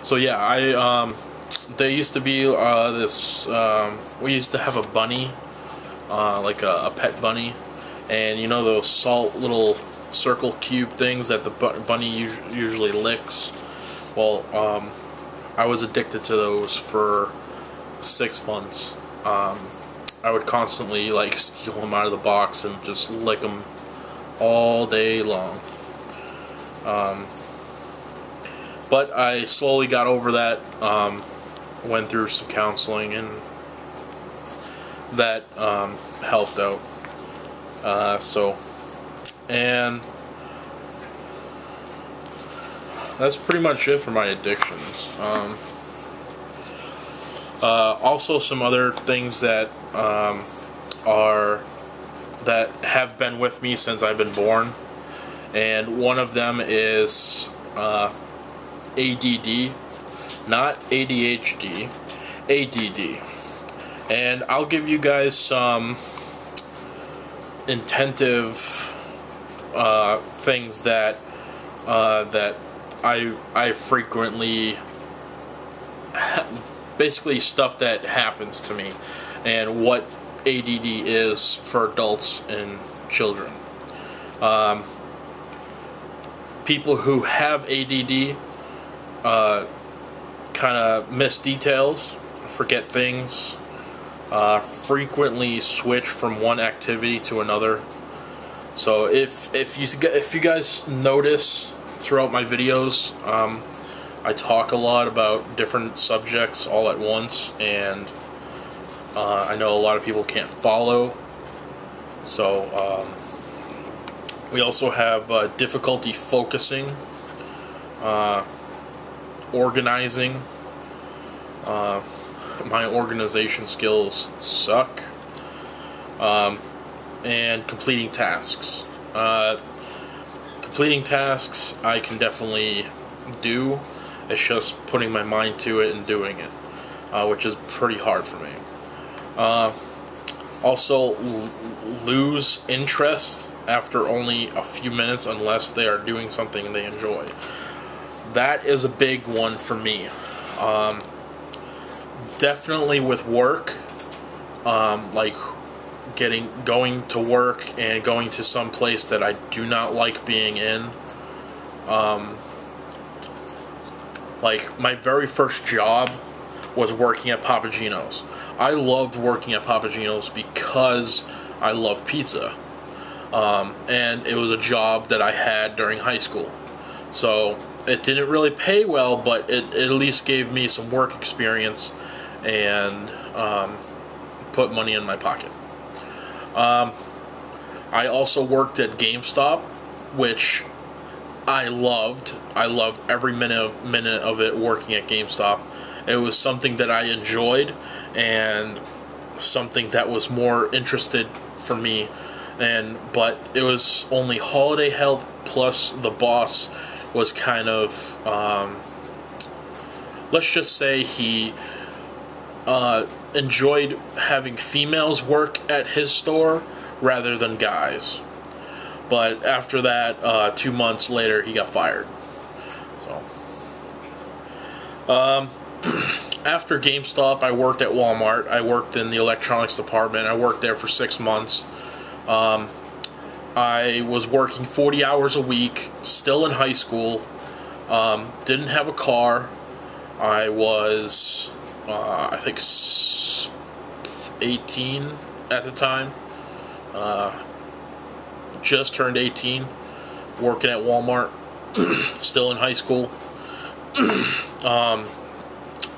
So yeah, there used to be this. We used to have a bunny, like a pet bunny, and you know those salt little circle cube things that the bunny usually licks. Well, I was addicted to those for 6 months. I would constantly like steal them out of the box and just lick them all day long. But I slowly got over that, went through some counseling, and that helped out. And that's pretty much it for my addictions. Also, some other things that that have been with me since I've been born, and one of them is ADD, not ADHD, ADD. And I'll give you guys some intensive things that I frequently, basically stuff that happens to me, and what ADD is for adults and children. People who have ADD kind of miss details, forget things, frequently switch from one activity to another. So if you guys notice throughout my videos, I talk a lot about different subjects all at once, and I know a lot of people can't follow. So we also have difficulty focusing, organizing. My organization skills suck. And completing tasks. Completing tasks I can definitely do. It's just putting my mind to it and doing it, which is pretty hard for me. Also, lose interest after only a few minutes unless they are doing something they enjoy. That is a big one for me. Definitely with work, like going to work and going to some place that I do not like being in. Like my very first job was working at Papagino's. I loved working at Papagino's because I love pizza. And it was a job that I had during high school. So it didn't really pay well, but it at least gave me some work experience and put money in my pocket. I also worked at GameStop, which I loved. I loved every minute of it working at GameStop. It was something that I enjoyed and something that was more interested for me. But it was only holiday help, plus the boss was kind of, let's just say he enjoyed having females work at his store rather than guys. But after that, 2 months later, he got fired. So, after GameStop, I worked at Walmart. I worked in the electronics department. I worked there for 6 months. I was working 40 hours a week, still in high school. Didn't have a car. I was, I think, 18 at the time. Just turned 18, working at Walmart, still in high school.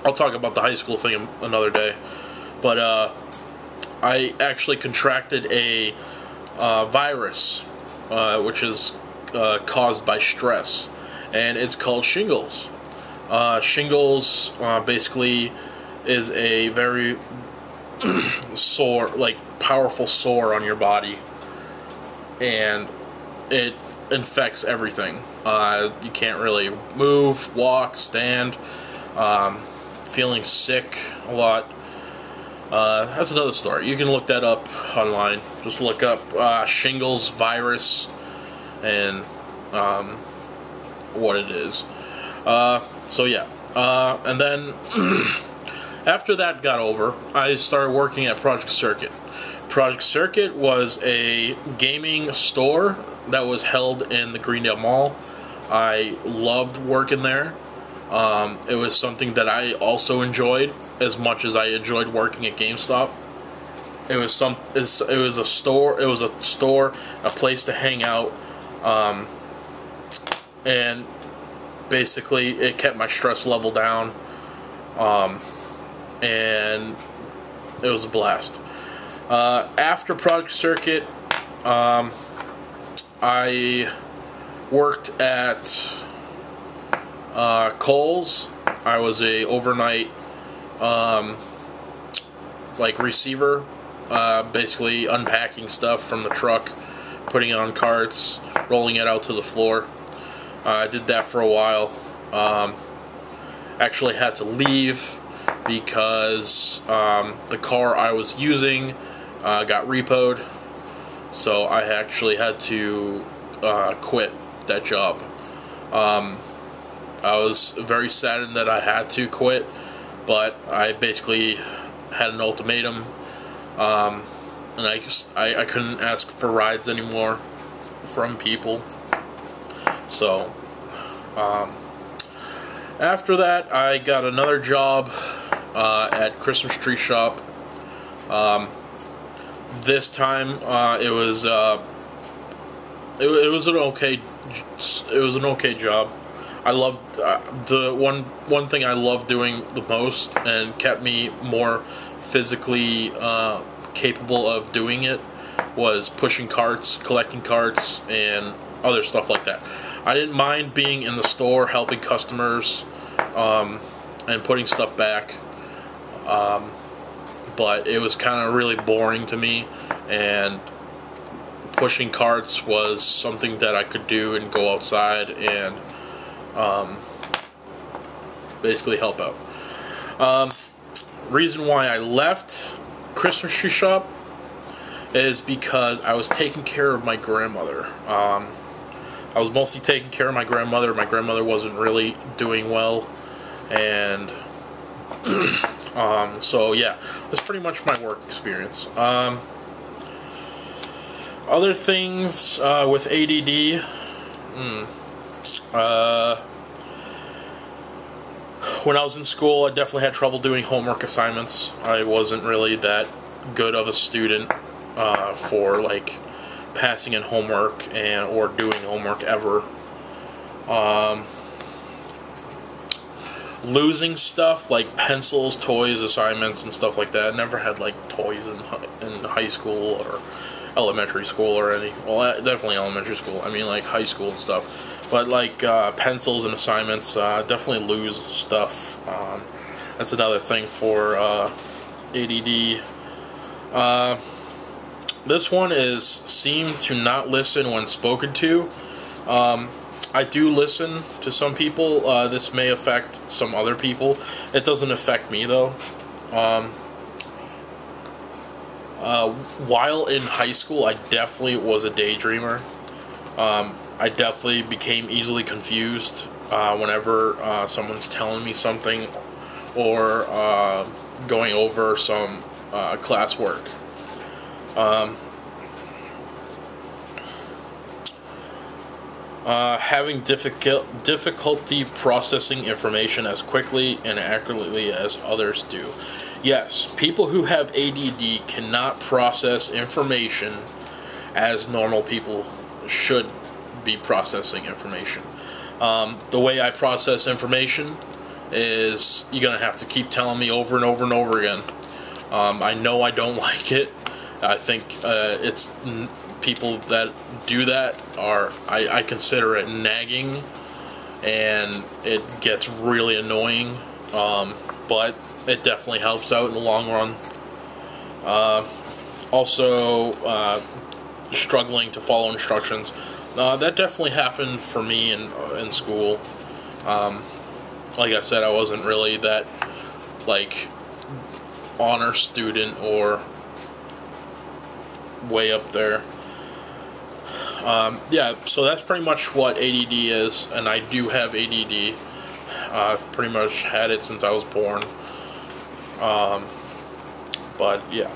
I'll talk about the high school thing another day. But I actually contracted a virus, which is caused by stress, and it's called shingles. Shingles basically is a very sore, like powerful sore on your body, and it infects everything. You can't really move, walk, stand, feeling sick a lot. That's another story. You can look that up online. Just look up shingles virus, and what it is. So yeah, and then after that got over, I started working at Project Circuit. Project Circuit was a gaming store that was held in the Greendale Mall. I loved working there. It was something that I also enjoyed as much as I enjoyed working at GameStop. It was a store, a place to hang out, and basically it kept my stress level down, and it was a blast. After Project Circuit, I worked at Kohl's. I was a overnight receiver, basically unpacking stuff from the truck, putting it on carts, rolling it out to the floor. I did that for a while. Actually had to leave because the car I was using got repoed, so I actually had to quit that job. I was very saddened that I had to quit, but I basically had an ultimatum, and I couldn't ask for rides anymore from people. So after that, I got another job at Christmas Tree Shop. This time it was an okay job. I loved the one thing I loved doing the most and kept me more physically capable of doing it was pushing carts, collecting carts, and other stuff like that. I didn't mind being in the store helping customers and putting stuff back, but it was kind of really boring to me, and pushing carts was something that I could do and go outside and basically help out. Reason why I left Christmas Tree Shop is because I was taking care of my grandmother. I was mostly taking care of my grandmother. My grandmother wasn't really doing well, and so yeah, that's pretty much my work experience. Other things with ADD. When I was in school, I definitely had trouble doing homework assignments. I wasn't really that good of a student for like passing in homework or doing homework ever. Losing stuff like pencils, toys, assignments, and stuff like that. I never had like toys in high school or elementary school or any. Well, definitely elementary school. I mean, like high school and stuff. But like pencils and assignments, definitely lose stuff. That's another thing for ADD. This one is seem to not listen when spoken to. I do listen to some people. This may affect some other people. It doesn't affect me though. While in high school, I definitely was a daydreamer. I definitely became easily confused whenever someone's telling me something or going over some classwork. Having difficulty processing information as quickly and accurately as others do. Yes, people who have ADD cannot process information as normal people should be processing information. The way I process information is you're going to have to keep telling me over and over and over again. I know I don't like it. I think it's people that do that I consider it nagging, and it gets really annoying, but it definitely helps out in the long run. Also, struggling to follow instructions. That definitely happened for me in school. Like I said, I wasn't really that like honor student or way up there. Yeah, so that's pretty much what ADD is, and I do have ADD. I've pretty much had it since I was born. But yeah.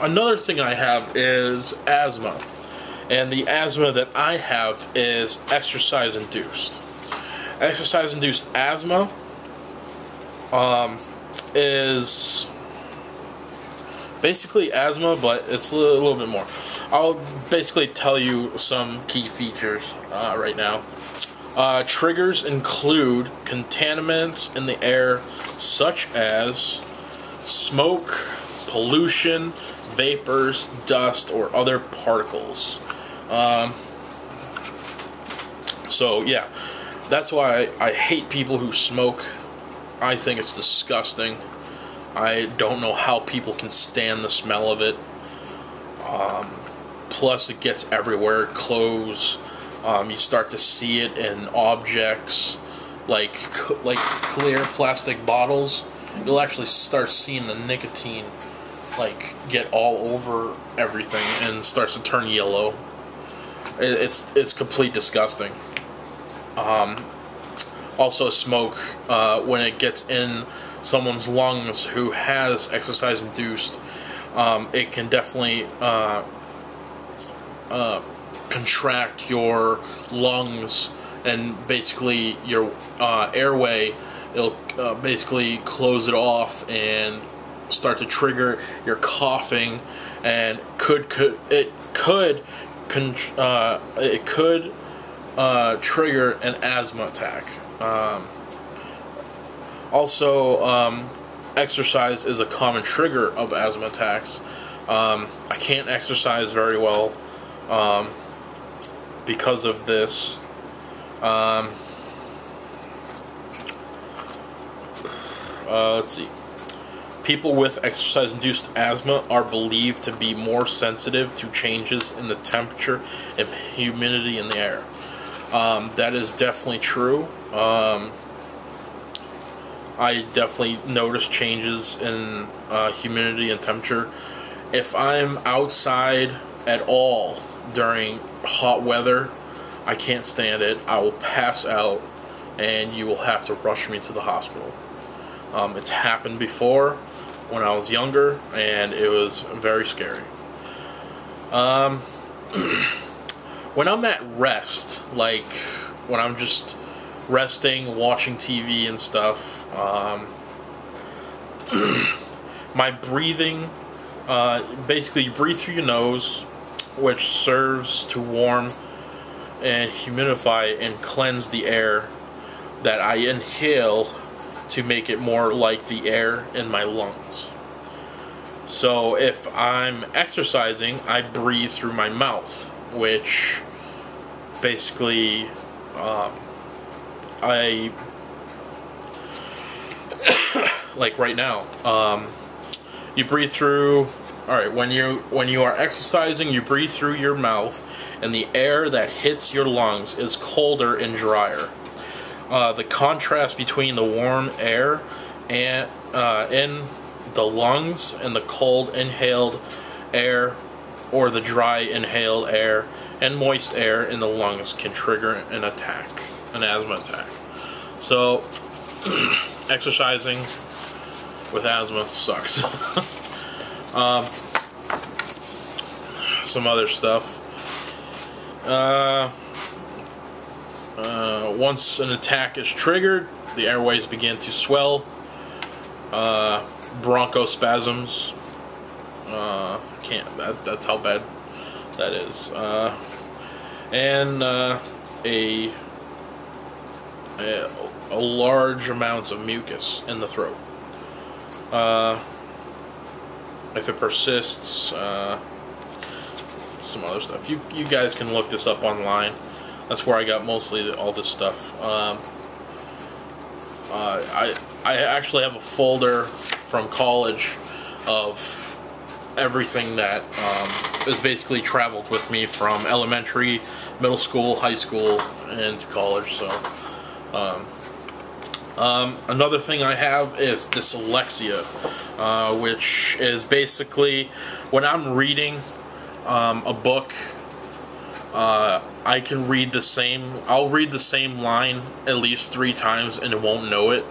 Another thing I have is asthma. And the asthma that I have is exercise-induced. Exercise-induced asthma is basically asthma, but it's a little bit more. I'll basically tell you some key features right now. Triggers include contaminants in the air such as smoke, pollution, vapors, dust, or other particles. So yeah, that's why I hate people who smoke. I think it's disgusting. I don't know how people can stand the smell of it. Plus it gets everywhere, clothes. You start to see it in objects like clear plastic bottles. You'll actually start seeing the nicotine like get all over everything and starts to turn yellow. It's complete disgusting. Also smoke, when it gets in someone's lungs who has exercise induced, it can definitely contract your lungs and basically your airway. It'll basically close it off and start to trigger your coughing, and it could trigger an asthma attack. Also, exercise is a common trigger of asthma attacks. I can't exercise very well because of this. Let's see. People with exercise-induced asthma are believed to be more sensitive to changes in the temperature and humidity in the air. That is definitely true. I definitely notice changes in humidity and temperature. If I'm outside at all during hot weather, I can't stand it. I will pass out, and you will have to rush me to the hospital. It's happened before when I was younger, and it was very scary. When I'm at rest, like when I'm just resting, watching TV and stuff, my breathing, basically you breathe through your nose, which serves to warm and humidify and cleanse the air that I inhale to make it more like the air in my lungs. So if I'm exercising, I breathe through my mouth, which basically I like right now. You breathe through. All right, when you are exercising, you breathe through your mouth, and the air that hits your lungs is colder and drier. The contrast between the warm air and in the lungs and the cold inhaled air, or the dry inhaled air and moist air in the lungs, can trigger an asthma attack. So exercising with asthma sucks. Some other stuff. Once an attack is triggered, the airways begin to swell. Bronchospasms. That's how bad that is. And a large amounts of mucus in the throat. If it persists, some other stuff. You guys can look this up online. That's where I got mostly all this stuff. I actually have a folder from college of everything that is basically traveled with me from elementary, middle school, high school, and to college. So another thing I have is dyslexia, which is basically when I'm reading A book, I can read the same. I'll read the same line at least 3 times and won't know it.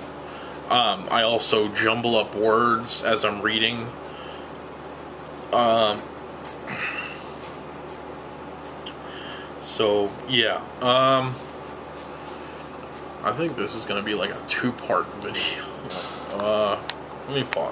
I also jumble up words as I'm reading. So yeah. I think this is gonna be like a 2-part video. Let me pause.